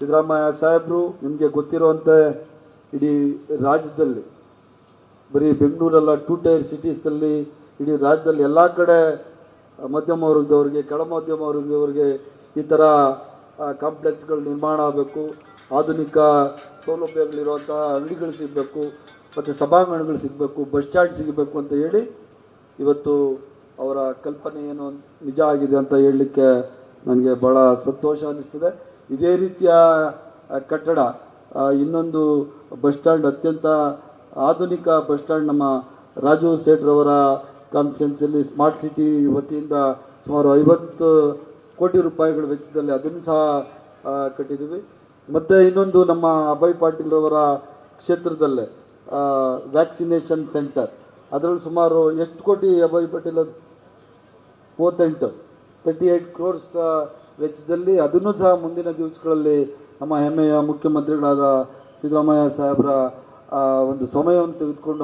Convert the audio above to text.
ಸಿದ್ದರಾಮಯ್ಯ ಸಾಹೇಬರು ನಿಮಗೆ ಗೊತ್ತಿರುವಂತೆ ಇಡೀ ರಾಜ್ಯದಲ್ಲಿ ಬರೀ ಬೆಂಗಳೂರಲ್ಲ 2 ಟೈರ್ ಸಿಟೀಸ್ನಲ್ಲಿ ಇಡೀ ರಾಜ್ಯದಲ್ಲಿ ಎಲ್ಲ ಕಡೆ ಮಧ್ಯಮ ವರ್ಗದವರಿಗೆ ಕೆಳ ಮಧ್ಯಮ ವರ್ಗದವರಿಗೆ ಈ ಥರ ಕಾಂಪ್ಲೆಕ್ಸ್ಗಳು ನಿರ್ಮಾಣ ಆಗಬೇಕು, ಆಧುನಿಕ ಸೌಲಭ್ಯಗಳಿರುವಂಥ ಅಂಗಡಿಗಳು ಸಿಗಬೇಕು, ಮತ್ತು ಸಭಾಂಗಣಗಳು ಸಿಗಬೇಕು, ಬಸ್ ಸ್ಟ್ಯಾಂಡ್ ಸಿಗಬೇಕು ಅಂತ ಹೇಳಿ ಇವತ್ತು ಅವರ ಕಲ್ಪನೆ ಏನು ನಿಜ ಆಗಿದೆ ಅಂತ ಹೇಳಲಿಕ್ಕೆ ನನಗೆ ಭಾಳ ಸಂತೋಷ ಅನ್ನಿಸ್ತದೆ. ಇದೇ ರೀತಿಯ ಕಟ್ಟಡ ಇನ್ನೊಂದು ಬಸ್ ಸ್ಟ್ಯಾಂಡ್, ಅತ್ಯಂತ ಆಧುನಿಕ ಬಸ್ ಸ್ಟ್ಯಾಂಡ್ ನಮ್ಮ ರಾಜು ಸೇಠ್ರವರ ಕಾನ್ಸ್ಟಿಟ್ಯೂನ್ಸಿಯಲ್ಲಿ ಸ್ಮಾರ್ಟ್ ಸಿಟಿ ವತಿಯಿಂದ ಸುಮಾರು 50 ಕೋಟಿ ರೂಪಾಯಿಗಳ ವೆಚ್ಚದಲ್ಲಿ ಅದನ್ನು ಸಹ ಕಟ್ಟಿದ್ದೀವಿ. ಮತ್ತು ಇನ್ನೊಂದು ನಮ್ಮ ಅಭಯ್ ಪಾಟೀಲ್ರವರ ಕ್ಷೇತ್ರದಲ್ಲೇ ವ್ಯಾಕ್ಸಿನೇಷನ್ ಸೆಂಟರ್, ಅದರಲ್ಲಿ ಸುಮಾರು ಎಷ್ಟು ಕೋಟಿ ಅಭಯ್ ಪಾಟೀಲ್ 38 ಕ್ರೋರ್ಸ್ ವೆಚ್ಚದಲ್ಲಿ ಅದನ್ನು ಸಹ ಮುಂದಿನ ದಿವಸಗಳಲ್ಲಿ ನಮ್ಮ ಹೆಮ್ಮೆಯ ಮುಖ್ಯಮಂತ್ರಿಗಳಾದ ಸಿದ್ದರಾಮಯ್ಯ ಸಾಹೇಬರ ಒಂದು ಸಮಯವನ್ನು ತೆಗೆದುಕೊಂಡು